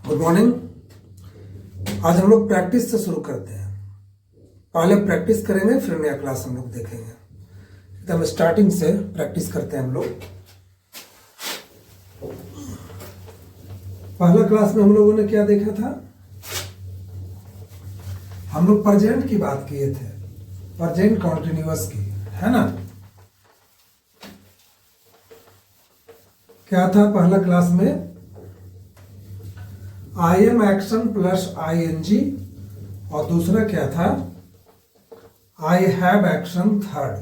Good morning. आज हम लोग प्रैक्टिस से शुरू करते हैं। पहले प्रैक्टिस करेंगे, फिर नया क्लास हम लोग देखेंगे। एकदम स्टार्टिंग से प्रैक्टिस करते हैं हम लोग। पहला क्लास में हम लोगों ने क्या देखा था? हम लोग प्रेजेंट की बात किए थे, प्रेजेंट कॉन्टिन्यूअस की, है ना? क्या था पहला क्लास में? I am action plus I N G, और दूसरा क्या था? I have action third.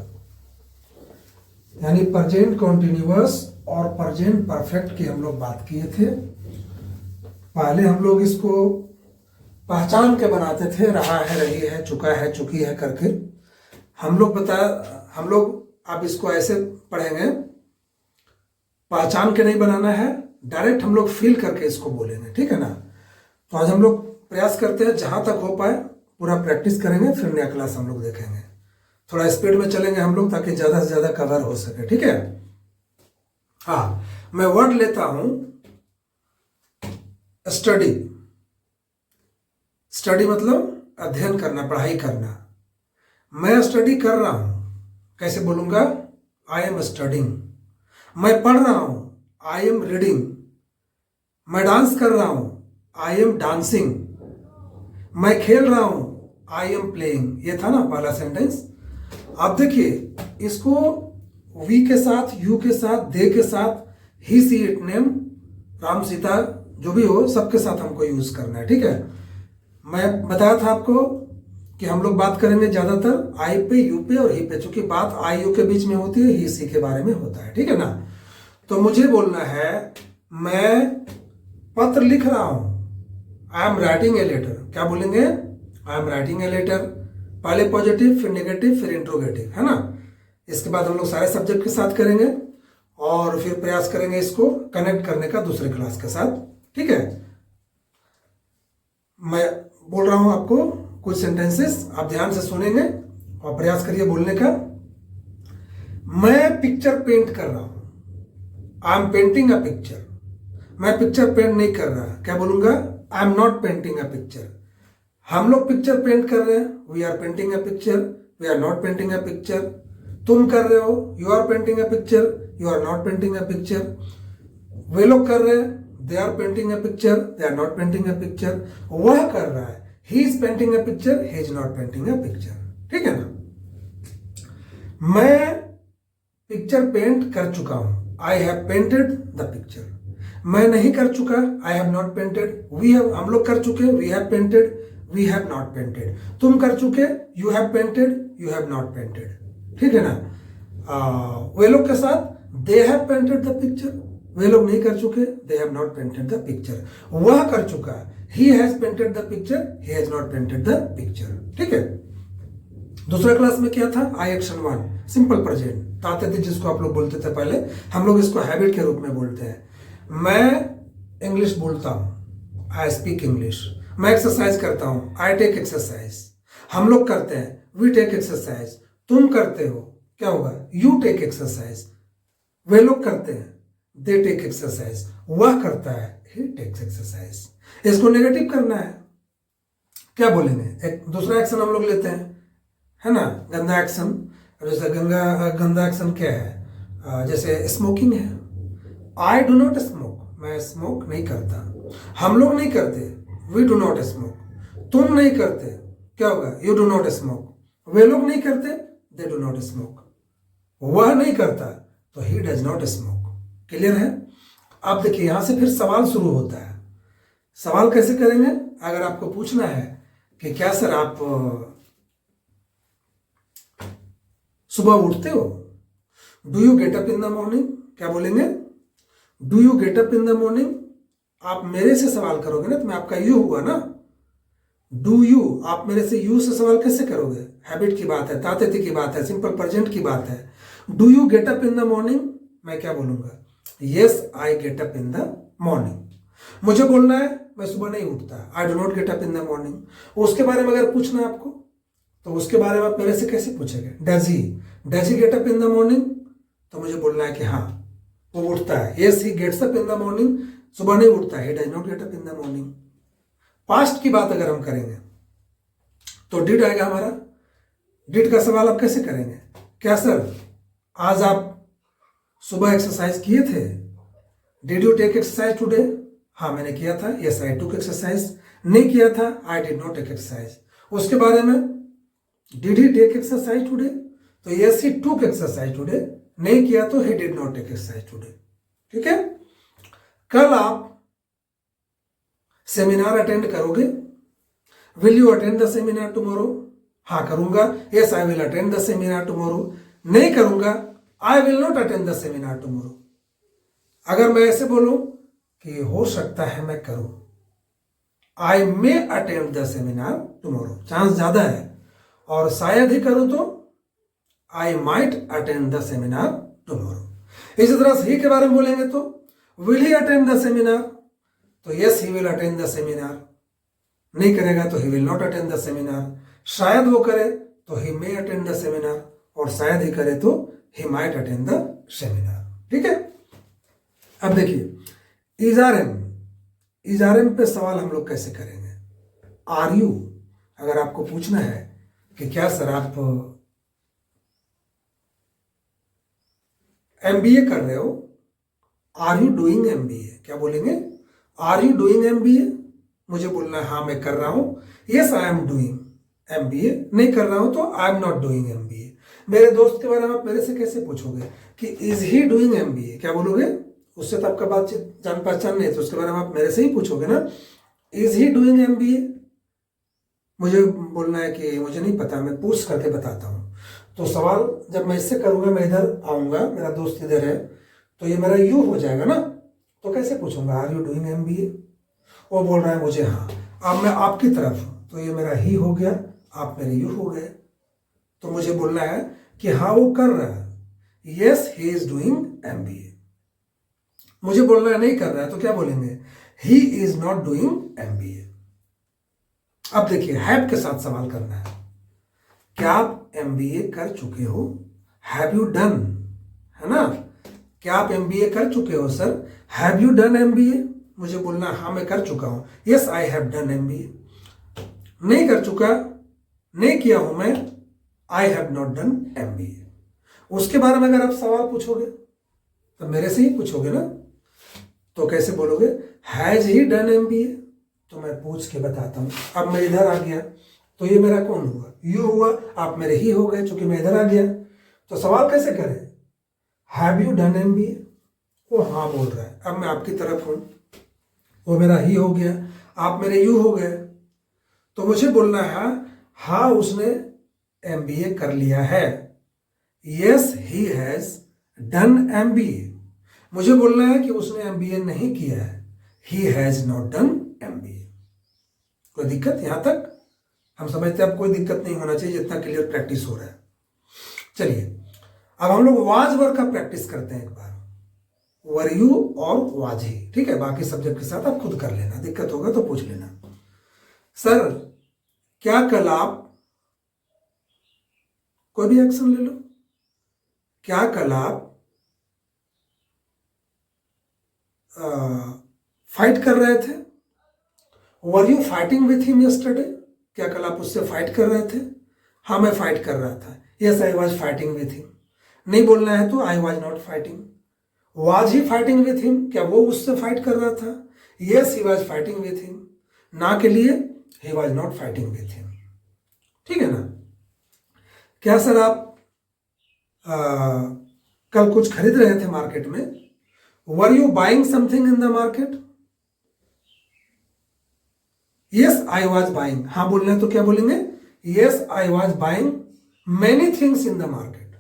यानी प्रेजेंट कॉन्टिन्यूअस और प्रेजेंट परफेक्ट की हम लोग बात किए थे। पहले हम लोग इसको पहचान के बनाते थे, रहा है, रही है, चुका है, चुकी है करके। हम लोग अब इसको ऐसे पढ़ेंगे, पहचान के नहीं बनाना है, डायरेक्ट हम लोग फील करके इसको बोलेंगे, ठीक है ना? तो आज हम लोग प्रयास करते हैं जहां तक हो पाए पूरा प्रैक्टिस करेंगे, फिर नया क्लास हम लोग देखेंगे। थोड़ा स्पीड में चलेंगे हम लोग ताकि ज्यादा से ज्यादा कवर हो सके, ठीक है? हाँ, मैं वर्ड लेता हूं स्टडी। स्टडी मतलब अध्ययन करना, पढ़ाई करना। मैं स्टडी कर रहा हूं, कैसे बोलूंगा? I am studying. मैं पढ़ रहा हूं, आई एम रीडिंग। मैं डांस कर रहा हूं, आई एम डांसिंग। मैं खेल रहा हूं, आई एम प्लेइंग। ये था ना पहला सेंटेंस। अब देखिए, इसको वी के साथ, यू के साथ, दे के साथ, ही, सी, इट, नेम, राम, सीता, जो भी हो, सबके साथ हमको यूज करना है, ठीक है? मैं बताया था आपको कि हम लोग बात करेंगे ज्यादातर आई पे, यू पे और ही पे, चूंकि बात आई यू के बीच में होती है, ही सी के बारे में होता है, ठीक है ना? तो मुझे बोलना है, मैं पत्र लिख रहा हूं, I am writing a letter. क्या बोलेंगे? I am writing a letter. पहले पॉजिटिव, फिर नेगेटिव, फिर इंट्रोगेटिव, है ना? इसके बाद हम लोग सारे सब्जेक्ट के साथ करेंगे और फिर प्रयास करेंगे इसको कनेक्ट करने का दूसरे क्लास के साथ, ठीक है? मैं बोल रहा हूं आपको कुछ सेंटेंसेस, आप ध्यान से सुनेंगे और प्रयास करिए बोलने का। मैं पिक्चर पेंट कर रहा हूं, I am painting a picture. मैं पिक्चर पेंट नहीं कर रहा, क्या बोलूंगा? I am not painting a picture. हम लोग पिक्चर पेंट कर रहे हैं, we are painting a picture, we are not painting a picture. तुम कर रहे हो, you are painting a picture, you are not painting a picture. वे लोग कर रहे हैं, they are painting a picture, they are not painting a picture. वह कर रहा है, he is painting a picture, he is not painting a picture, ठीक है ना? मैं पिक्चर पेंट कर चुका हूं, I have painted the picture. मैं नहीं कर चुका, I have not painted. We have, हम लोग कर चुके, we have painted, we have not painted. तुम कर चुके, you have painted, you have not painted, ठीक है ना? वे लोग के साथ they have painted the picture, वे लोग नहीं कर चुके, they have not painted the picture. वह कर चुका, he has painted the picture, he has not painted the picture, ठीक है? दूसरा क्लास में क्या था? आई एक्शन वन, सिंपल प्रेजेंट, ताते थे जिसको आप लोग बोलते थे पहले, हम लोग इसको हैबिट के रूप में बोलते हैं। मैं इंग्लिश बोलता हूं, आई स्पीक इंग्लिश। मैं एक्सरसाइज करता हूं, आई टेक एक्सरसाइज। हम लोग करते हैं, वी टेक एक्सरसाइज। तुम करते हो, क्या होगा? You take exercise. वे लोग करते हैं, दे टेक एक्सरसाइज। वह करता है, ही टेक्स एक्सरसाइज। इसको नेगेटिव करना है, क्या बोलेंगे? एक दूसरा एक्शन हम लोग लेते हैं, है ना? गंदा एक्शन। जैसे गंदा एक्शन क्या है? जैसे स्मोकिंग है, आई डू नॉट स्मोक, मैं स्मोक नहीं करता। हम लोग नहीं करते, वी डू नॉट स्मोक। तुम नहीं करते, क्या होगा? You do not smoke. वे लोग नहीं करते, दे डू नॉट स्मोक। वह नहीं करता, तो he does not smoke. Clear है? अब देखिए, यहां से फिर सवाल शुरू होता है। सवाल कैसे करेंगे? अगर आपको पूछना है कि क्या सर आप सुबह उठते हो, do you gate up in the morning, क्या बोलेंगे? Do you gate up in the morning. आप मेरे से सवाल करोगे ना, तो मैं आपका यू हुआ ना, डू यू। आप मेरे से यू से सवाल कैसे करोगे? हैबिट की बात है, तातेती की बात है, सिंपल प्रेजेंट की बात है। Do you gate up in the morning, मैं क्या बोलूंगा? Yes I gate up in the morning. मुझे बोलना है मैं सुबह नहीं उठता, आई do not get up in the morning. उसके बारे में अगर पूछना है आपको, तो उसके बारे में आप मेरे से कैसे पूछेंगे? Does he get up in the morning? तो मुझे बोलना है कि हाँ वो उठता है, yes he gets up in the morning. सुबह नहीं उठता, he does not get up in the morning. Past की बात अगर हम करेंगे तो डिड आएगा हमारा। डिड का सवाल आप कैसे करेंगे? क्या सर आज आप सुबह एक्सरसाइज किए थे? Did you take exercise today? हाँ मैंने किया था, यस आई टुक एक्सरसाइज। नहीं किया था, I did not take exercise. उसके बारे में did he take exercise today? तो yes he took exercise today. नहीं किया तो he did not take exercise today. ठीक है। कल आप सेमिनार अटेंड करोगे? Will you attend the seminar tomorrow? हाँ करूंगा, yes I will attend the seminar tomorrow. नहीं करूंगा, I will not attend the seminar tomorrow. अगर मैं ऐसे बोलूं कि हो सकता है मैं करूं, I may attend the seminar tomorrow, chance ज्यादा है, और शायद ही करूं तो I might attend the seminar tomorrow. इसी तरह से ही के बारे में बोलेंगे तो will he attend the seminar? तो yes he will attend the seminar. नहीं करेगा तो he will not attend the seminar. शायद वो करे तो he may attend the seminar, और शायद ही करे तो he might attend the seminar. ठीक है। अब देखिए इजारम पे सवाल हम लोग कैसे करेंगे? आर यू, अगर आपको पूछना है कि क्या सर आप एमबीए कर रहे हो, आर यू डूइंग एमबीए, क्या बोलेंगे? Are you doing MBA? मुझे बोलना है हाँ मैं कर रहा हूं, yes I am doing MBA. नहीं कर रहा हूं तो I am not doing MBA. मेरे दोस्त के बारे में आप मेरे से कैसे पूछोगे कि इज ही डूइंग एमबीए, क्या बोलोगे? उससे तो आपका बातचीत जान पहचान नहीं है, तो उसके बारे में आप मेरे से ही पूछोगे ना, इज ही डूइंग एमबीए। मुझे बोलना है कि मुझे नहीं पता, मैं पूछ करके बताता हूं। तो सवाल जब मैं इससे करूंगा, मैं इधर आऊंगा, मेरा दोस्त इधर है, तो ये मेरा यू हो जाएगा ना। तो कैसे पूछूंगा आर यू डूइंग एमबीए? वो बोल रहा है मुझे हाँ। अब मैं आपकी तरफ हूं, तो ये मेरा ही हो गया, आप मेरे यू हो गए। तो मुझे बोलना है कि हाँ वो कर रहा है, yes he is doing MBA. मुझे बोलना है नहीं कर रहा है, तो क्या बोलेंगे? ही इज नॉट डूइंग एमबीए। अब देखिए हैव के साथ सवाल करना है। क्या आप एमबीए कर चुके हो? हैव यू डन, है ना? क्या आप एमबीए कर चुके हो sir? Have you done MBA? मुझे बोलना हाँ मैं कर चुका हूं, yes I have done MBA. नहीं कर चुका, नहीं किया हूं मैं, आई हैव नॉट डन एमबीए। उसके बारे में अगर आप सवाल पूछोगे तो मेरे से ही पूछोगे ना, तो कैसे बोलोगे? Has he done MBA? तो मैं पूछ के बताता हूं। अब मैं इधर आ गया, तो ये मेरा कौन हुआ? यू हुआ, आप मेरे ही हो गए, चूंकि मैं इधर आ गया। तो सवाल कैसे करें? Have you done MBA? वो हाँ बोल रहा है, अब मैं आपकी तरफ हूं, वो मेरा ही हो गया, आप मेरे यू हो गए। तो मुझे बोलना है हाँ उसने एमबीए कर लिया है, yes he has done MBA. मुझे बोलना है कि उसने एमबीए नहीं किया है, he has not done MBA. कोई दिक्कत? यहां तक हम समझते हैं अब कोई दिक्कत नहीं होना चाहिए, जितना क्लियर प्रैक्टिस हो रहा है। चलिए अब हम लोग वाज वर का प्रैक्टिस करते हैं एक बार। वर यू और वाज ही, ठीक है? बाकी सब्जेक्ट के साथ आप खुद कर लेना, दिक्कत होगा तो पूछ लेना। सर क्या कल आप, कोई भी एक्शन ले लो, क्या कल आप फाइट कर रहे थे? Were you fighting with him yesterday? क्या कल आप उससे फाइट कर रहे थे? हाँ मैं फाइट कर रहा था, yes I was fighting with him. नहीं बोलना है तो आई was not fighting. Was he fighting with him? क्या वो उससे फाइट कर रहा था? Yes he was fighting with him. ना के लिए he was not fighting with him. ठीक है ना? क्या सर आप कल कुछ खरीद रहे थे मार्केट में? Were you buying something in the market? Yes I was buying. हाँ बोलना है तो क्या बोलेंगे? Yes I was buying many things in the market.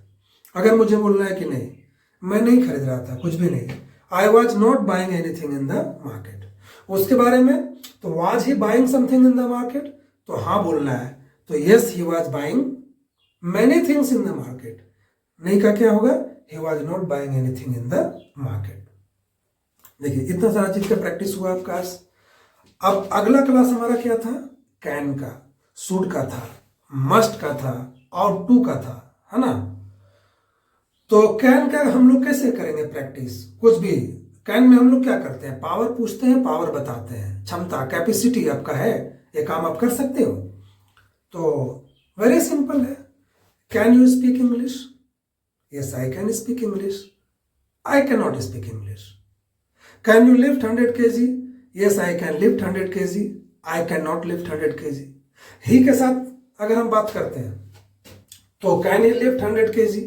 अगर मुझे बोलना है कि नहीं मैं नहीं खरीद रहा था, कुछ भी नहीं, आई was not buying anything in the market. उसके बारे में तो was he buying something in the market? तो हाँ बोलना है, तो yes he was buying many things in the market. नहीं का क्या होगा? ही was not buying anything in the market. देखिए इतना सारा चीज का प्रैक्टिस हुआ आपका आज। अब अगला क्लास हमारा क्या था? कैन का, शुड का था, मस्ट का था और टू का था, है ना? तो कैन का हम लोग कैसे करेंगे प्रैक्टिस? कुछ भी कैन में हम लोग क्या करते हैं, पावर पूछते हैं, पावर बताते हैं, क्षमता, कैपेसिटी आपका है, ये काम आप कर सकते हो। तो वेरी सिंपल है। Can you speak English? Yes I can speak English. I can not speak English. Can you lift 100 kg? Yes I can lift 100 kg। I can not lift 100 kg। ही के साथ अगर हम बात करते हैं तो can he lift 100 kg?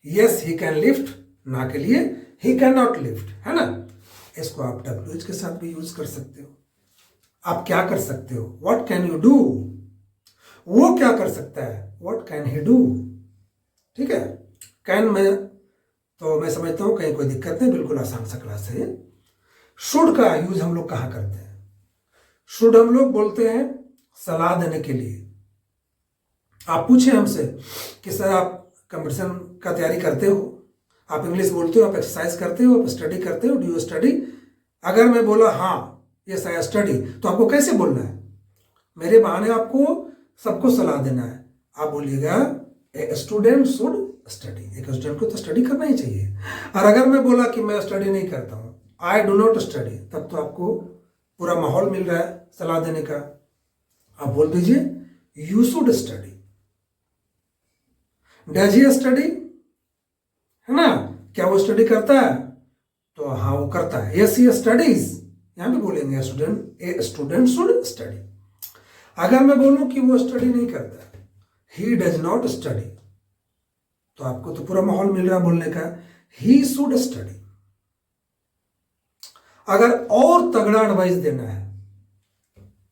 Yes he can lift, ना के लिए ही कैन नॉट लिफ्ट, है ना। इसको आप WH के साथ भी यूज कर सकते हो। आप क्या कर सकते हो, व्हाट कैन यू डू? वो क्या कर सकता है, व्हाट कैन ही डू। ठीक है। कैन में तो मैं समझता हूं कहीं कोई दिक्कत नहीं, बिल्कुल आसान सा क्लास है। शुड का यूज हम लोग कहां करते हैं? शुड हम लोग बोलते हैं सलाह देने के लिए। आप पूछे हमसे कि सर आप कंपटीशन का तैयारी करते हो, आप इंग्लिश बोलते हो, आप एक्सरसाइज करते हो, आप स्टडी करते हो, डू यू स्टडी? अगर मैं बोला हाँ यस आई स्टडी, तो आपको कैसे बोलना है? मेरे बहाने आपको सबको सलाह देना है। आप बोलिएगा ए स्टूडेंट शुड स्टडी, एक स्टूडेंट को तो स्टडी करना ही चाहिए। और अगर मैं बोला कि मैं स्टडी नहीं करता हूं, आई डू नॉट स्टडी, तब तो आपको पूरा माहौल मिल रहा है सलाह देने का। आप बोल दीजिए you should study. Does he study, है ना, क्या वो स्टडी करता है? तो हाँ वो करता है, यस ही स्टडीज। यहां पे बोलेंगे student, a student should study. अगर मैं बोलूं कि वो स्टडी नहीं करता, ही डज नॉट स्टडी, तो आपको तो पूरा माहौल मिल रहा है बोलने का, ही शुड स्टडी। अगर और तगड़ा एडवाइस देना है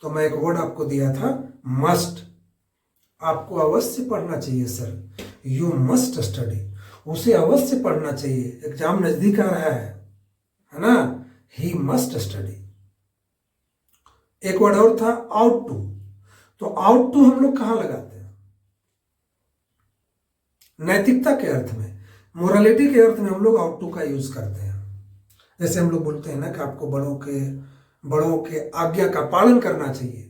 तो मैं एक वर्ड आपको दिया था, मस्ट। आपको अवश्य पढ़ना चाहिए सर, यू मस्ट स्टडी, उसे अवश्य पढ़ना चाहिए, एग्जाम नजदीक आ रहा है ना, ही मस्ट स्टडी। एक वर्ड और था आउट टू, तो आउट टू हम लोग कहां लगाते हैं? नैतिकता के अर्थ में, मोरालिटी के अर्थ में हम लोग आउट टू का यूज करते हैं। जैसे हम लोग बोलते हैं ना कि आपको बड़ों के आज्ञा का पालन करना चाहिए,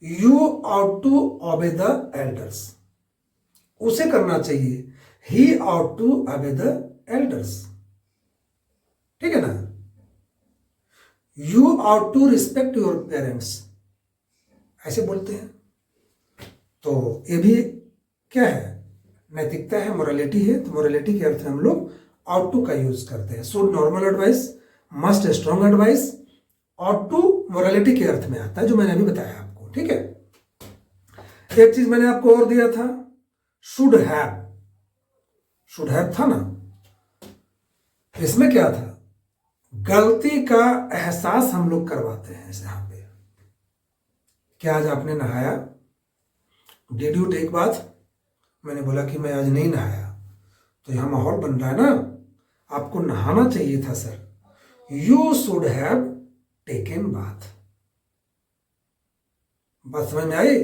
you ought to obey the elders, उसे करना चाहिए, he ought to obey the elders. ठीक है ना। You ought to respect your parents, ऐसे बोलते हैं। तो ये भी क्या है, नैतिकता है, मोरालिटी है। तो मोरालिटी के अर्थ में हम लोग आउट टू का यूज करते हैं। Should normal advice, must strong advice, ought to morality के अर्थ में आता है, जो मैंने अभी बताया आपको। ठीक है। एक चीज मैंने आपको और दिया था, शुड हैव। शुड हैव था ना, इसमें क्या था, गलती का एहसास हम लोग करवाते हैं यहां पे। क्या आज आपने नहाया? Did you take bath? मैंने बोला कि मैं आज नहीं नहाया, तो यहां माहौल बन रहा है ना, आपको नहाना चाहिए था sir, you should have taken bath. बात समझ में आई?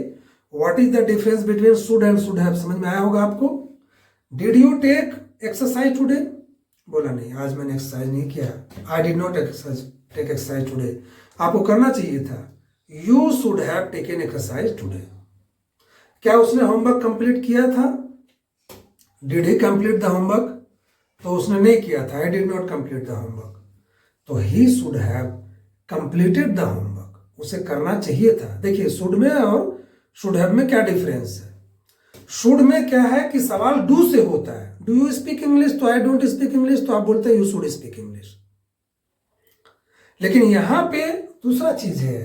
What is the difference between should and should have, समझ में आया होगा आपको। Did you take exercise today? बोला नहीं, आज मैंने एक्सरसाइज नहीं किया, I did not take exercise today. आपको करना चाहिए था, you should have taken exercise today. क्या उसने होमवर्क कंप्लीट किया था? Did he complete the homework? तो उसने नहीं किया था, I did not complete the homework. तो he should have completed the homework, उसे करना चाहिए था। देखिए शुड में और शुड हैव में क्या डिफरेंस है। शुड में क्या है कि सवाल डू से होता है, डू यू स्पीक इंग्लिश? तो आई डोंट स्पीक इंग्लिश, तो आप बोलते हैं यू शुड स्पीक इंग्लिश। लेकिन यहां पे दूसरा चीज है,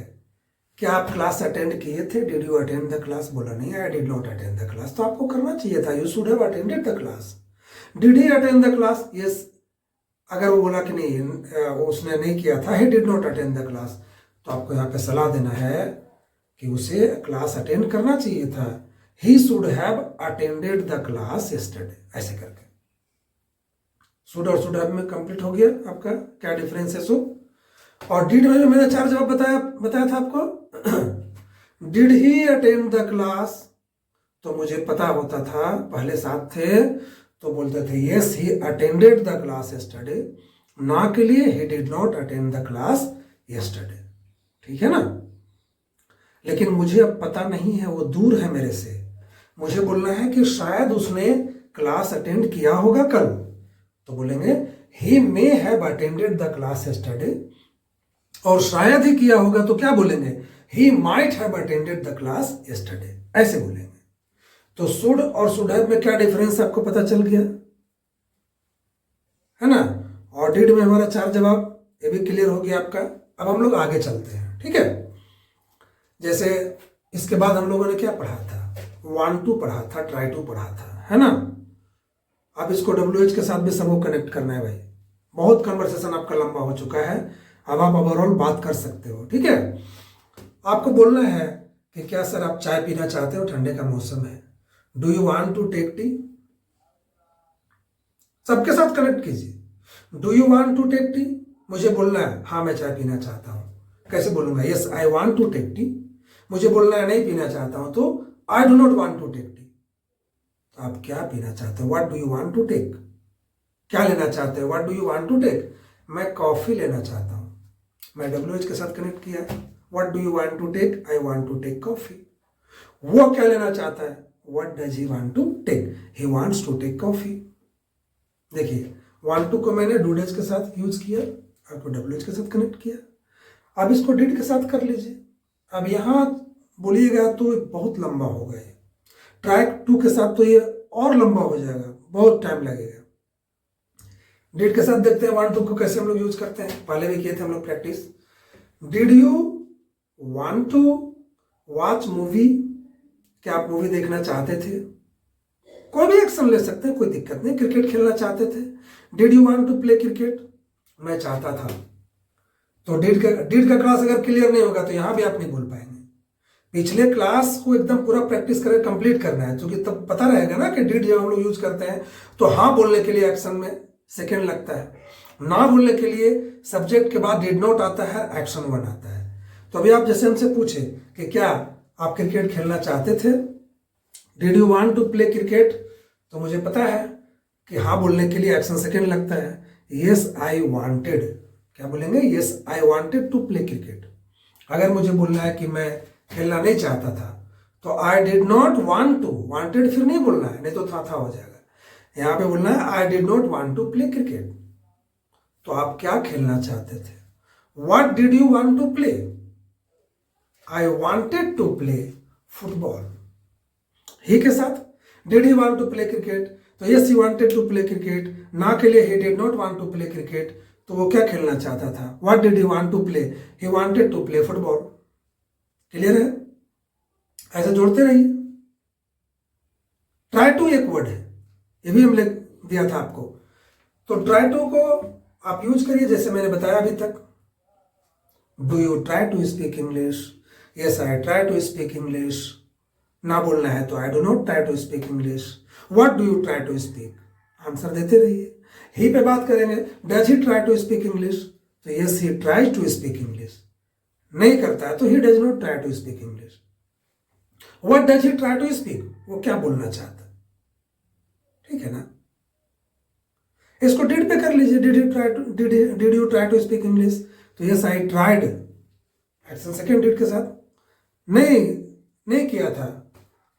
क्या आप क्लास अटेंड किए थे? Did you attend the class? बोला नहीं, आई did not attend the class, तो आपको करना चाहिए था, you should have attended the class. Did he attend the class? Yes. अगर वो बोला कि नहीं, उसने नहीं किया था, ही did not attend the class, तो आपको यहाँ पे सलाह देना है कि उसे क्लास अटेंड करना चाहिए था, ही should have attended the class yesterday, ऐसे करके। शुड और शुड हैव में कंप्लीट हो गया आपका, क्या डिफरेंस है सो। और डिड में मैंने 4 जवाब बताया था आपको। Did he attend the class, तो मुझे पता होता था, पहले साथ थे तो बोलते थे yes he attended the class yesterday, ना के लिए he did not attend the class yesterday. ठीक है ना। लेकिन मुझे अब पता नहीं है, वो दूर है मेरे से, मुझे बोलना है कि शायद उसने क्लास अटेंड किया होगा कल, तो बोलेंगे he may have attended the class yesterday, और शायद ही किया होगा तो क्या बोलेंगे, he might have attended the class yesterday, ऐसे बोलेंगे। तो शुड और शुड हैव में क्या डिफरेंस आपको पता चल गया है ना। और डिड में हमारा 4 जवाब, ये भी क्लियर हो गया आपका। अब हम लोग आगे चलते हैं, ठीक है। जैसे इसके बाद हम लोगों ने क्या पढ़ा था, वांट टू पढ़ा था, ट्राई टू पढ़ा था, है ना। अब इसको WH के साथ भी सबको कनेक्ट करना है भाई। बहुत कन्वर्सेशन आपका लंबा हो चुका है, अब आप ओवरऑल बात कर सकते हो, ठीक है। आपको बोलना है कि क्या सर आप चाय पीना चाहते हो, ठंडे का मौसम है, do you want to take tea. सबके साथ कनेक्ट कीजिए, do you want to take tea, मुझे बोलना है हाँ मैं चाय पीना चाहता हूं। कैसे बोलूंगा, yes I want to take tea. मुझे बोलना है नहीं पीना चाहता हूं, तो I do not want to take tea. तो आप क्या पीना चाहते हो, what do you want to take, क्या लेना चाहते हो, what do you want to take. मैं कॉफी लेना चाहता हूं, मैं WH के साथ कनेक्ट किया, what do you want to take, I want to take coffee. वो क्या लेना चाहता है, what does he want to take, he wants to take coffee. देखिए वांट टू को मैंने डू डज के साथ यूज किया, आपको WH के साथ कनेक्ट किया। अब इसको डिड के साथ कर लीजिए। अब यहां बोलिएगा तो बहुत लंबा हो गया, ट्राई टू के साथ तो ये और लंबा हो जाएगा, बहुत टाइम लगेगा। डिड के साथ देखते हैं वांट टू को कैसे हम लोग यूज करते हैं, पहले भी किए थे हम लोग practice. Did you want to watch movie, क्या आप मूवी देखना चाहते थे। कोई भी एक्शन ले सकते हैं, कोई दिक्कत नहीं। क्रिकेट खेलना चाहते थे, did you want to play cricket, मैं चाहता था। तो डिड का क्लास अगर क्लियर नहीं होगा तो यहां भी आप नहीं बोल पाएंगे। पिछले क्लास को एकदम पूरा प्रैक्टिस करके कंप्लीट करना है, क्योंकि तब पता रहेगा ना कि डिड जब हम लोग यूज करते हैं तो हाँ बोलने के लिए एक्शन में सेकेंड लगता है, ना बोलने के लिए सब्जेक्ट के बाद डिड नॉट आता है, एक्शन 1 आता है। तो अभी आप जैसे हमसे पूछे कि क्या आप क्रिकेट खेलना चाहते थे, did you want to play cricket, तो मुझे पता है कि हाँ बोलने के लिए एक्शन सेकेंड लगता है। यस आई वांटेड, क्या बोलेंगे, yes I wanted to play cricket. अगर मुझे बोलना है कि मैं खेलना नहीं चाहता था तो I did not want to, wanted फिर नहीं बोलना है, नहीं तो था हो जाएगा। यहां पे बोलना है I did not want to play cricket. तो आप क्या खेलना चाहते थे, what did you want to play, I wanted to play football. He के साथ did he want to play cricket, तो yes he wanted to play cricket. ना के लिए he did not want to play cricket, तो वो क्या खेलना चाहता था, what did he want to play, he wanted to play football. Clear है, ऐसे जोड़ते रहिए। ट्राई टू एक वर्ड है, ये भी हमने दिया था आपको, तो ट्राई टू को आप यूज करिए जैसे मैंने बताया अभी तक। Do you try to speak English, yes I try to speak English. ना बोलना है तो I do not try to speak English. What do you try to speak, answer देते रहिए। ही पे बात करेंगे, does he try to speak English, तो yes he try to speak English. नहीं करता है तो he does not try to speak English. What does he try to speak, वो क्या बोलना चाहता है, ठीक है ना। इसको डिड पे कर लीजिए, did you try to speak English, तो yes I tried, action second did के साथ। नहीं किया था,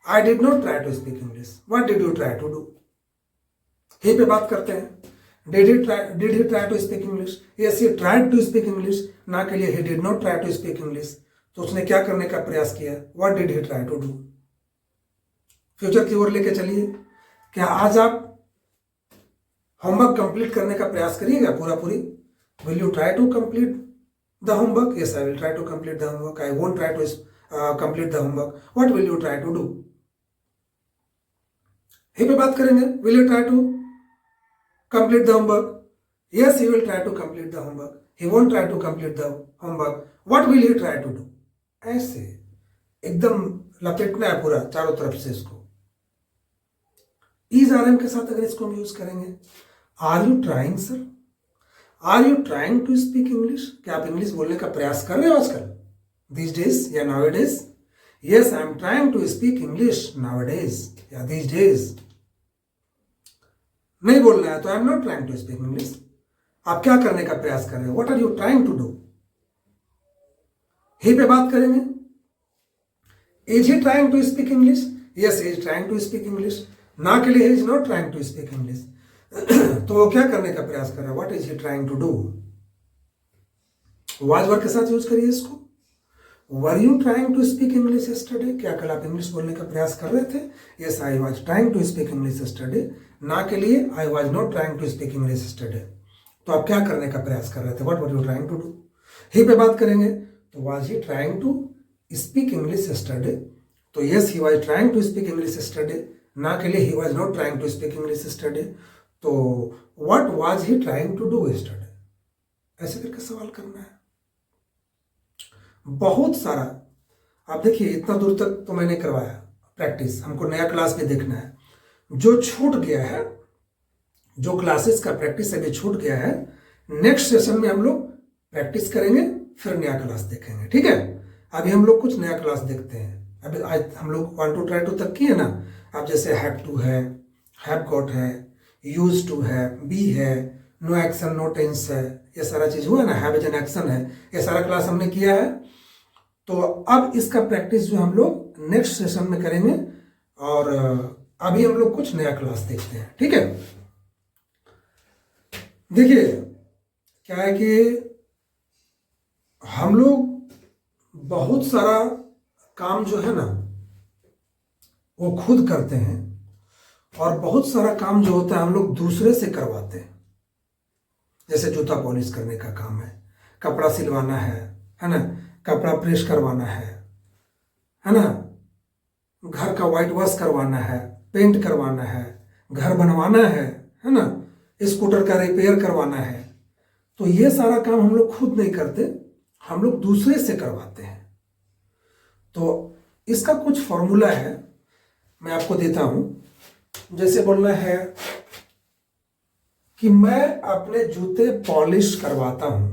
I did not try to speak English. What did you try to do, he पे बात करते हैं, did he try to speak English, yes he tried to speak English. ना के लिए he did not try to speak English, तो उसने क्या करने का प्रयास किया, what did he try to do. Future की ओर लेके चलिए, क्या आज आप होमवर्क कंप्लीट करने का प्रयास करिएगा पूरी। Will you try to complete the homework, yes I will try to complete the homework, I won't try to complete the homework, what will you try to do. He पे बात करेंगे, will you try to complete the homework, yes he will try to complete the homework, he won't try to complete the homework, what will he try to do. ऐसे एकदम लपेटना है पूरा चारों तरफ से इसको। इज आर एम के साथ अगर इसको हम यूज करेंगे, are you trying sir, are you trying to speak English, क्या आप इंग्लिश बोलने का प्रयास कर रहे हो आजकल, these days या nowadays। yes I am trying to speak English nowadays या these days। नहीं बोलना है तो I am not trying to speak English। आप क्या करने का प्रयास कर रहे हो, what are you trying to do। ही पे बात करेंगे, is he trying to speak English, yes he is trying to speak English। ना के लिए he is not trying to speak English, तो वो क्या करने का प्रयास कर रहा है? What is he trying to do? Was verb के साथ यूज करिए इसको। Were you trying to speak English yesterday? क्या कल आप इंग्लिश बोलने का प्रयास कर रहे थे? Yes, I was trying to speak English yesterday. ना के लिए I was not trying to speak English yesterday. तो आप क्या करने का प्रयास कर रहे थे? What were you trying to do? He पे बात करेंगे तो was he trying to speak English yesterday? तो yes, he was trying to speak English yesterday. ना के लिए he was not trying to speak English yesterday. तो what was he trying to do yesterday? ऐसे करके सवाल करना है। बहुत सारा, आप देखिए इतना दूर तक तो मैंने करवाया प्रैक्टिस, हमको नया क्लास भी देखना है। जो छूट गया है, जो क्लासेस का प्रैक्टिस अभी छूट गया है, नेक्स्ट सेशन में हम लोग प्रैक्टिस करेंगे, फिर नया क्लास देखेंगे, ठीक है? अभी हम लोग कुछ नया क्लास देखते हैं। अभी आज हम लोग 1 to try to तक किए ना। अब जैसे हैव टू है, हैव गॉट है, यूज टू है, बी है, नो एक्शन नो टेंस है, ये सारा चीज हुआ ना, हैव एज एन एक्शन है, ये सारा क्लास हमने किया है। तो अब इसका प्रैक्टिस जो हम लोग नेक्स्ट सेशन में करेंगे, और अभी हम लोग कुछ नया क्लास देखते हैं, ठीक है? देखिए क्या है कि हम लोग बहुत सारा काम जो है ना वो खुद करते हैं, और बहुत सारा काम जो होता है हम लोग दूसरे से करवाते हैं। जैसे जूता पॉलिश करने का काम है, कपड़ा सिलवाना है ना, कपड़ा प्रेस करवाना है ना, घर का वाइट वॉश करवाना है, पेंट करवाना है, घर बनवाना है ना, स्कूटर का रिपेयर करवाना है। तो ये सारा काम हम लोग खुद नहीं करते, हम लोग दूसरे से करवाते हैं। तो इसका कुछ फॉर्मूला है, मैं आपको देता हूं। जैसे बोलना है कि मैं अपने जूते पॉलिश करवाता हूं,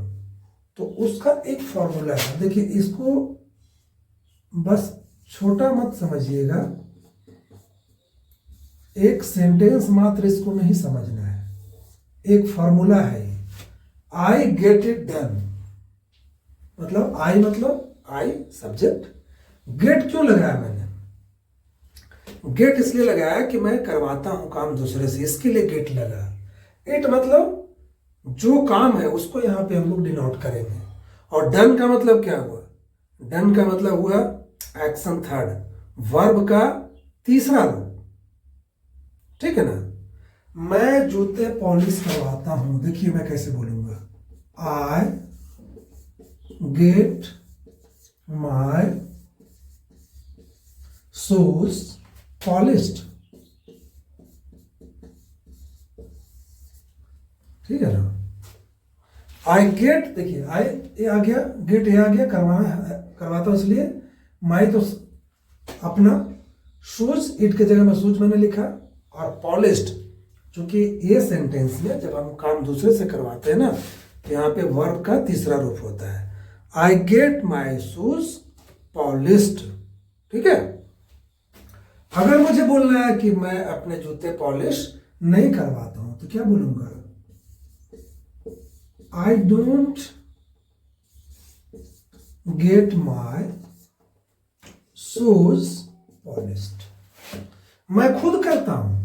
तो उसका एक फॉर्मूला है। देखिए इसको बस छोटा मत समझिएगा, एक सेंटेंस मात्र इसको नहीं समझना है, एक फॉर्मूला है। आई गेट इट डन, मतलब आई सब्जेक्ट, गेट क्यों लगाया मैंने? गेट इसलिए लगाया कि मैं करवाता हूं काम दूसरे से, इसके लिए गेट लगा। इट मतलब जो काम है उसको यहां पे हम लोग डिनोट करेंगे। और डन का मतलब क्या हुआ? डन का मतलब हुआ एक्शन थर्ड, वर्ब का तीसरा रूप, ठीक है ना? मैं जूते पॉलिश करवाता हूं, देखिए मैं कैसे बोलूंगा, आई गेट माई शूज पॉलिश्ड, ठीक है ना? आई गेट, देखिए आई ये आ गया, गेट ये आ गया, करवाता हूं इसलिए, माई तो अपना, शूज इट के जगह में शूज मैंने लिखा, और पॉलिश्ड क्योंकि ये सेंटेंस में जब हम काम दूसरे से करवाते हैं ना, तो यहाँ पे वर्ब का तीसरा रूप होता है। आई गेट माई शूज पॉलिश्ड, ठीक है? अगर मुझे बोलना है कि मैं अपने जूते पॉलिश नहीं करवाता हूं, तो क्या बोलूंगा? I don't get my shoes polished. मैं खुद करता हूं,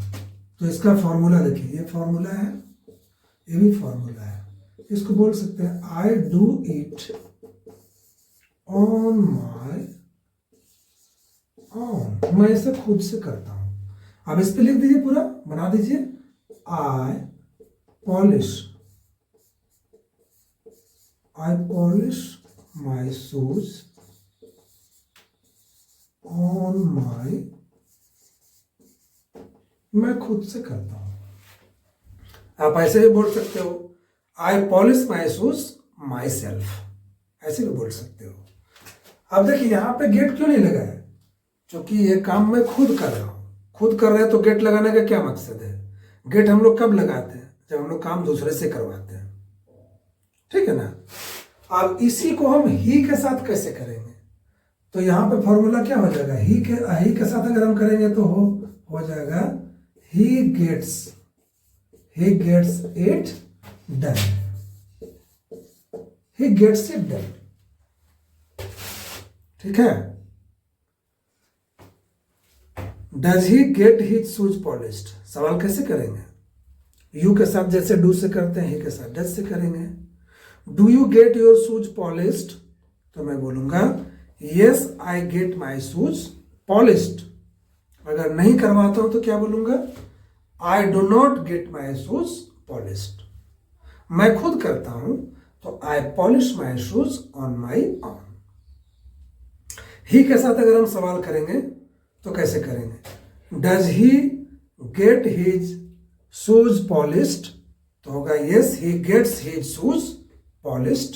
तो इसका फॉर्मूला देखिए, ये फॉर्मूला है, ये भी फॉर्मूला है। इसको बोल सकते हैं I do it on my on, मैं इसे खुद से करता हूं। अब इस पे लिख दीजिए, पूरा बना दीजिए, I polish my shoes on my, मैं खुद से करता हूं। आप ऐसे भी बोल सकते हो, I polish my shoes myself, ऐसे भी बोल सकते हो। अब देखिए यहां पे गेट क्यों नहीं लगा है? क्योंकि ये काम मैं खुद कर रहा हूं। खुद कर रहे हैं तो गेट लगाने का क्या मकसद है? गेट हम लोग कब लगाते हैं? जब हम लोग काम दूसरे से करवाते हैं, ठीक है ना? अब इसी को हम ही के साथ कैसे करेंगे? तो यहां पे फॉर्मूला क्या हो जाएगा? ही के साथ अगर हम करेंगे तो हो जाएगा he gets it done, he gets it done, ठीक है? Does he get his shoes polished, सवाल कैसे करेंगे? यू के साथ जैसे डू से करते हैं, ही के साथ डज से करेंगे। Do you get your shoes polished, तो मैं बोलूंगा yes I get my shoes polished. अगर नहीं करवाता हूं तो क्या बोलूंगा, I do not get my shoes polished. मैं खुद करता हूं तो I polish my shoes on my own. He के साथ अगर हम सवाल करेंगे तो कैसे करेंगे, does he get his shoes polished, तो होगा yes he gets his shoes polished.